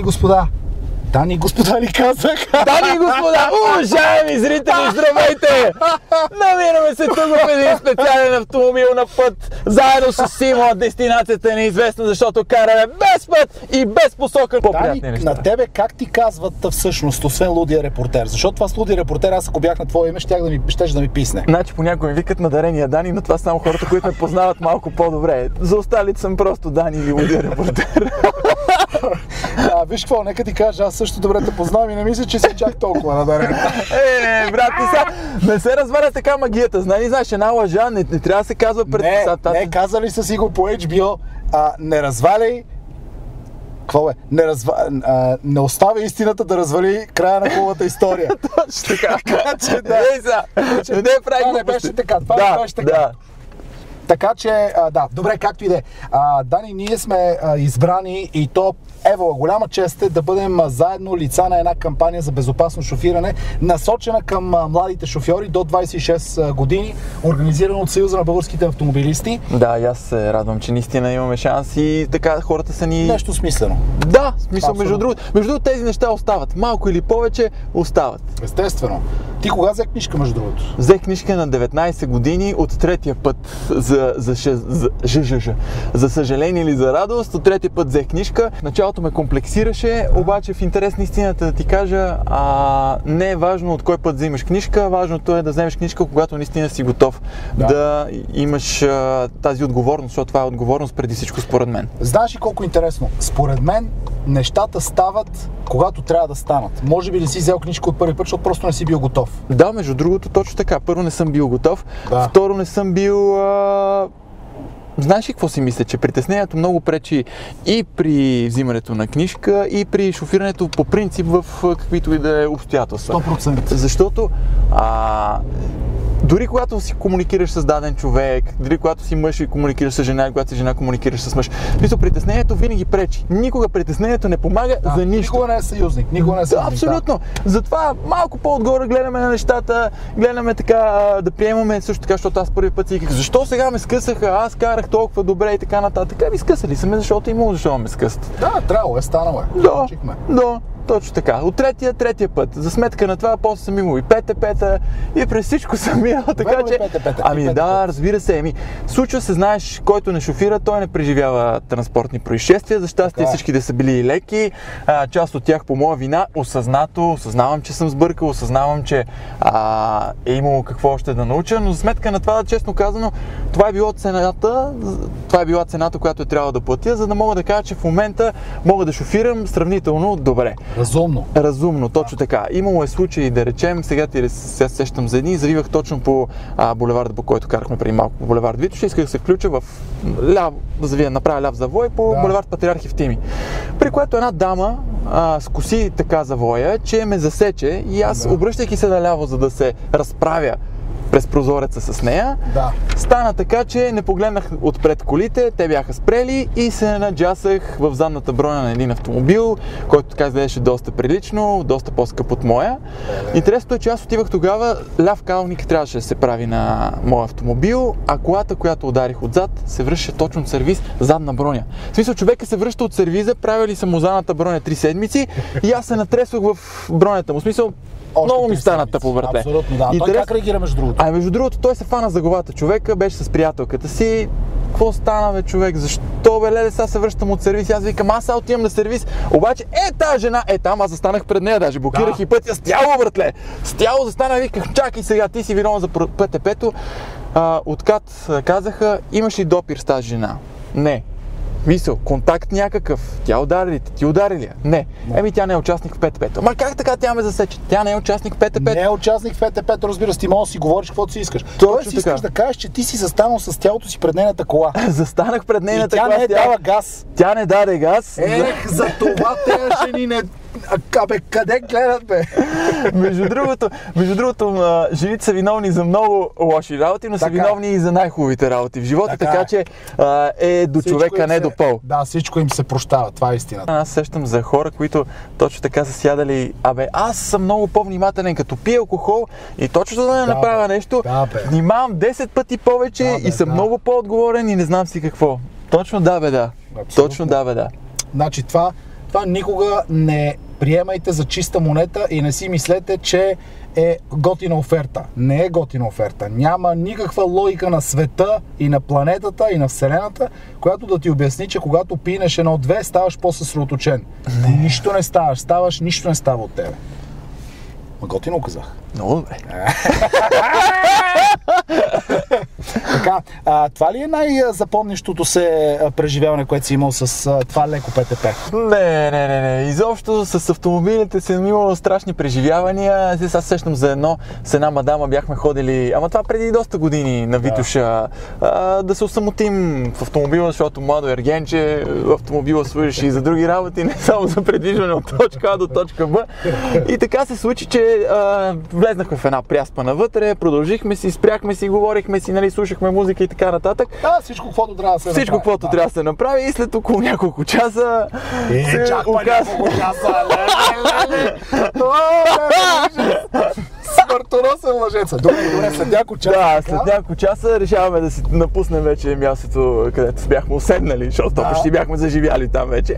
и господа! Дами и господа ли казах? Дами и господа, уважаеми зрители, здравейте! Намираме се тук в един специален автомобил на път, заедно с Симо. Дестинацията е неизвестна, защото караме без път и без посока. Дани, на тебе как ти казват всъщност, освен лудия репортер? Защото това с лудия репортер, аз ако бях на твое име, щеше да ми писне. Значи понякога ми викат на дарения Дани, но това само хората, които ме познават малко по-добре. За останалите съм просто Дани или лудия репортер. Виж какво, нека ти кажа, аз също добре те познавам и не мисля, че си чак толкова надарен. Брат, не се разваля така магията. Знаеш, една лъжа не трябва да се казва пред децата. Не, казали са си го по HBO, не разваляй. Какво бе? Не оставя истината да развали края на хубавата история. Точно така. Това не беше така. Това не беше така. Така че, добре, както и да е. Дани, ние сме избрани и то, голяма чест е да бъдем заедно лица на една кампания за безопасно шофиране, насочена към младите шофьори до 26 години, организирана от Съюза на българските автомобилисти. Да, и аз се радвам, че наистина имаме шанс и така хората са ни... Нещо смислено. Да, смисъл, между другото тези неща остават. Малко или повече остават. Естествено. Ти кога взе книжка, между другото? Взех книжка на 19 години от третия път за съжаление или за радост, от третия път взех книжка. Началото ме комплексираше, обаче в интерес на истината да ти кажа, не е важно от кой път вземеш книжка, важното е да вземеш книжка, когато наистина си готов да имаш тази отговорност, защото това е отговорност преди всичко според мен. Знаеш ли колко интересно? Според мен нещата стават, когато трябва да станат. Може би не си взел книжка от първи път, защото просто не си бил готов. Да, между другото, точно така. Първо не съм бил готов, второ не съм бил... Знаеш ли какво си мисля? Че притеснението много пречи и при взимането на книжка, и при шофирането по принцип в каквито и да е обстоятелства. 100%. Защото дори когато си комуникираш с даден човек, дори когато си мъж и комуникираш с жена, и когато си жена комуникираш с мъж, притеснението винаги пречи. Никога притеснението не помага за нищо. Никога не е съюзник. Абсолютно. Затова малко по-отгоре гледаме на нещата, гледаме така да приемаме също така, защото аз първи път си казах, защо сега ме скъсаха, аз карах толкова добре и така нататък. Скъсали са ме, защото имало защо ме скъсат. Да, трябвало е, станало е. Да. Точно така. От третия път. За сметка на това, после съм имал и ПТП-та и през всичко съм минал, така че... Разбира се. Случва се, знаеш, който не шофира, той не преживява транспортни происшествия. За щастие всичките са били леки. Част от тях по моя вина. Осъзнавам, че съм сбъркал, осъзнавам, че е имало какво още да науча, но за сметка на това, честно казано, това е била цената, която е трябвало да платя, за да мога да кажа, че в момента мога да шофирам сравнително добре. Разумно, точно така. Имало е случаи, да речем, сега се сещам за едни, завивах точно по булеварда, по който карахме преди малко, по булевард Витоша, исках да се включа в направя ляв завой по булевард Патриарх Евтимий. При което една дама скоси така завоя, че ме засече и аз, обръщайки се наляво, за да се разправя през прозореца с нея, стана така, че не погледнах отпред колите, те бяха спрели и се наджасах в задната броня на един автомобил, който така изглеждаше доста прилично, доста по-скъп от моя. Интересното е, че аз отивах тогава, ляв калник трябваше да се прави на моя автомобил, а колата, която ударих отзад, се връщаше точно от сервиз задна броня. В смисъл, човека се връща от сервиза, правили са му задната броня 3 седмици и аз се натресвах в бронята му. В смисъл, много ми стана тъпо, братле. Абсолютно, да. Той как реагира между другото? Между другото, той се фана за главата. Човека беше с приятелката си. Какво стана, бе, човек? Защо, бе, леле, сега се връщам от сервис? Аз викам, аз сега отивам на сервис. Обаче, тази жена, там, аз застанах пред нея, даже блокирах и пътя. Стяло, братле! Стяло, застанах, виках, чакай сега, ти си виновен за ПТП-то. Откат казаха, имаш ли допир с тази жена? Не. Мисъл, контакт някакъв. Тя удари ли? Ти удари ли? Не. Тя не е участник в ПТП-то. Ама как така тя ме засече? Тя не е участник в ПТП-то. Не е участник в ПТП-то, разбира се, ти можеш да си говориш каквото си искаш. Тоест си искаш да кажеш, че ти си застанал с тялото си пред нейната кола. Застанах пред нейната кола. И тя не дава газ. Тя не даде газ. За това тези жени не... къде гледат, бе? Между другото, жените са виновни за много лоши работи, но са виновни и за най-хубавите работи в живота, така че е до човека, не до пол. Да, всичко им се прощава, това е истината. Аз сещам за хора, които точно така са сядали, аз съм много по-внимателен, като пия алкохол и точно да не направя нещо, внимавам 10 пъти повече и съм много по-отговорен и не знам си какво. Точно да, бе, да. Точно да, бе, да. Значи това затова никога не приемайте за чиста монета и не си мислете, че е готина оферта. Не е готина оферта. Няма никаква логика на света и на планетата и на Вселената, която да ти обясни, че когато пинеш 1-2, ставаш по-съсредоточен. Нищо не ставаш, нищо не става от тебе. Ма готино казах. Много добре. Така, това ли е най-запомнящото се преживяване, което си имал с това леко ПТП? Не. Изобщо с автомобилите съм имал страшни преживявания. Сега сещам за едно, с една мадама бяхме ходили, ама това преди доста години на Витоша, да се осамотим в автомобила, защото младо ергенче, автомобила служеше и за други работи, не само за предвижване от точка А до точка Б. И така се случи, че влезнахме в една пряспа навътре, продължихме си, спряхме си, говорихме си, нали, слушахме музика и така нататък. Всичко, каквото трябва да се направи. Всичко, каквото трябва да се направи и след около няколко часа няколко часа! Смъртоносен лъжеца. Добре, след няколко часа. Да, след няколко часа решаваме да си напуснем вече мястото, където бяхме уседнали, защото почти бяхме заживяли там вече.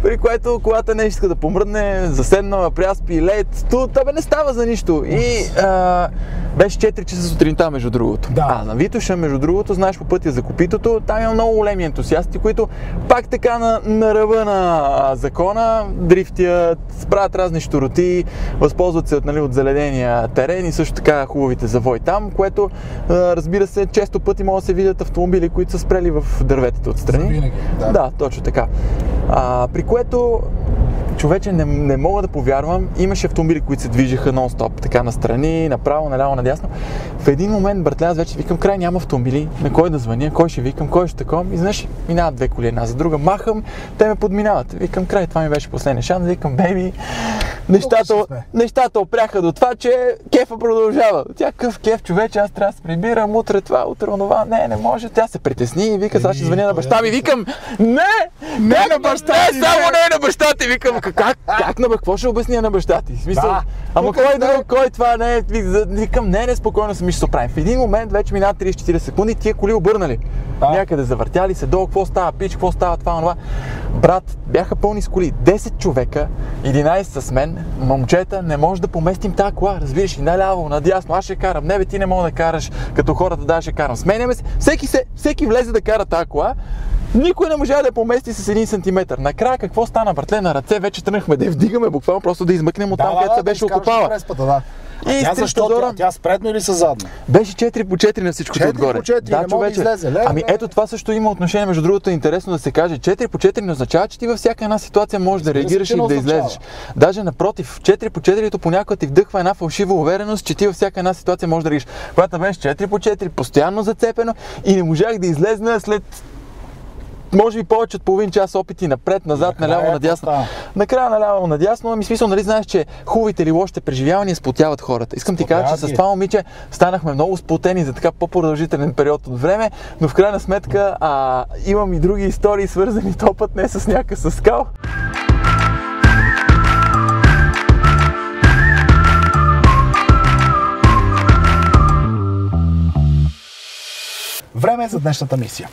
При което колата не иска да помръдне, заседнала, пряспи, лед, абе не става за нищо. И беше 4 часа сутринта, между другото. На Витоша, между другото, знаеш, по пътя за Копитото, там има много големи ентусиасти, които пак така на ръба на закона дрифтят, правят разни щуроти, възползват се от заледения терен и също така хубавите завой там, което, разбира се, често пъти могат да се видят автомобили, които са спрели в дърветата отстрани. Винаги, да, точно така. При което човече не мога да повярвам, имаше автомобили, които се движеха нон-стоп, така настрани, направо, наляво, надясно. В един момент, братле, аз вече викам, край няма автомобили, на кой да звъня, кой ще викам, кой ще таком. И знаеш, минават две коли една за друга, махам, те ме подминават. Викам, край, това ми беше последния шанс, викам, бейби, нещата опряха до това, че кефа продължава. Тя къв кеф, човече, аз трябва да се прибирам, утре това, утре онова, не може. Тя се притесни и вика, сега ще звъня на баща ми, викам, не на баща ти, само не на баща ти, викам, как на какво ще обясня на баща ти? Смисъл, ама кой друг, кой това не е? Викам, не, спокойно сами ще се оправим. В един момент вече минава 30-40 секунди, тия коли обърнали. Някъде завъртяли се долу, какво става, пич, какво става, това, онова. Брат, бяха пълни с коли. 10 човека, 11 с мен, момчета, не може да поместим тази кола, разбираш, и наляво, надясно, аз ще карам, не бе, ти не мога да караш, като хората да ще карам. Сменяме се, всеки влезе да кара тази кола. Никой не можа да я помести с 1 сантиметър. Накрая какво стана, братле, на ръце вече тръгнахме да я вдигаме, буквално просто да измъкнем от там, където се беше окопала. И тя с предно или с задно? Беше 4x4 на всичкото отгоре. 4x4, да, човече. Ами ето това също има отношение, между другото е интересно да се каже. 4x4 не означава, че ти във всяка една ситуация можеш да реагираш и да излезеш. Даже напротив, 4x4 понякога ти вдъхва една фалшива увереност, че ти във всяка една ситуация можеш да реагираш. Когато беше 4x4, постоянно зацепено и не можах да излезна след може би повече от половин час опити напред, назад, наляво, надясно. Накрая наляво, надясно. Ами смисъл, нали знаеш, че хубавите или лошите преживявания сплотяват хората. Искам ти кажа, че с това момиче станахме много сплотени за така по-продължителен период от време, но в крайна сметка имам и други истории, свързани този път не с някакъв със скал. Време е за днешната мисия.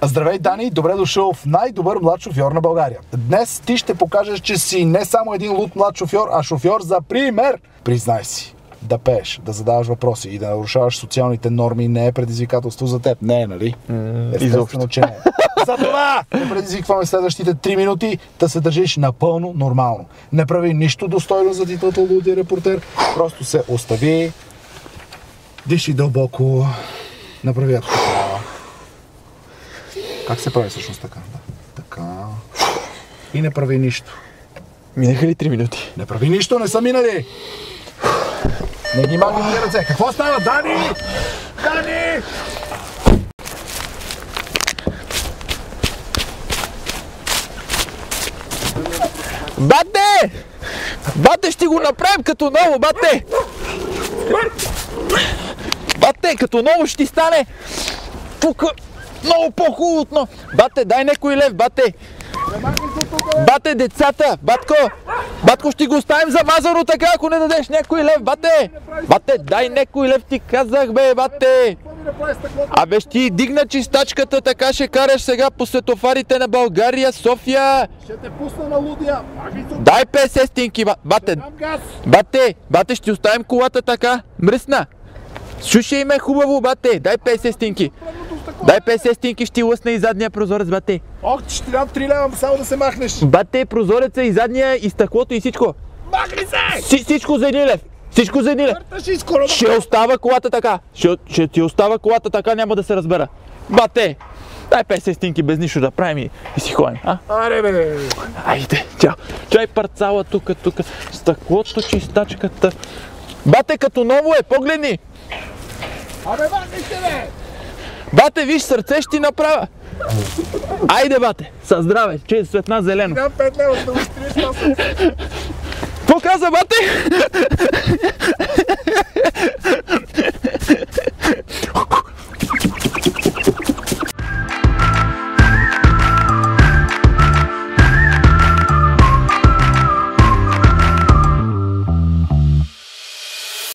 Здравей, Дани! Добре дошъл в най-добър млад шофьор на България. Днес ти ще покажеш, че си не само един луд млад шофьор, а шофьор за пример. Признай си, да пееш, да задаваш въпроси и да нарушаваш социалните норми не е предизвикателство за теб. Не е, нали? Естествено, че не е. Затова не предизвикваме следващите 3 минути да се държиш напълно нормално. Не прави нищо достойно за титлата лудия репортер, просто се остави, диши дълбоко, направи така. Как се прави всъщност така? Така. И не прави нищо. Минаха ли 3 минути? Не прави нищо, не са минали! Не ги махай ми ръце. Какво става, Дани? Дани! Бате! Бате, ще го направим като ново, бате! Бате, като ново ще ти стане тук много по-хубаво. Бате, дай някой лев, бате! Бате, децата! Батко, ще го оставим замазано така, ако не дадеш някой лев, бате! Бате, дай някой лев, ти казах, бе, бате! Абе ще ти дигна чистачката, така ще караш сега по светофарите на България, София. Ще те пусна на лудия. Дай 50 стинки, бате. Бате, ще оставим колата така. Мръсна. Слушай ме хубаво, бате. Дай 50 стинки. Дай 50 стинки, ще ти лъсна и задния прозорец, бате. Ох, ще ти дам 3 лева, само да се махнеш. Бате, прозореца и задния, и стъклото и всичко. Махни се! Всичко за 1 лев. Всичко за 1 лев. Ще остава колата така. Ще ти остава колата така, няма да се разбера. Бате, дай 50 стинки без нищо да правим и си ходим, а? Аре бе! Айде, чао. Чай парцала тук, стъклото, чистачката. Бате, като ново е, погледни! Абе, махни се, бе! Бате, виж, сърце ще ти направя. Айде, бате, със здраве, че светна зелено. Дам 5 лева, да устриш това сърце. Какво каза, бате?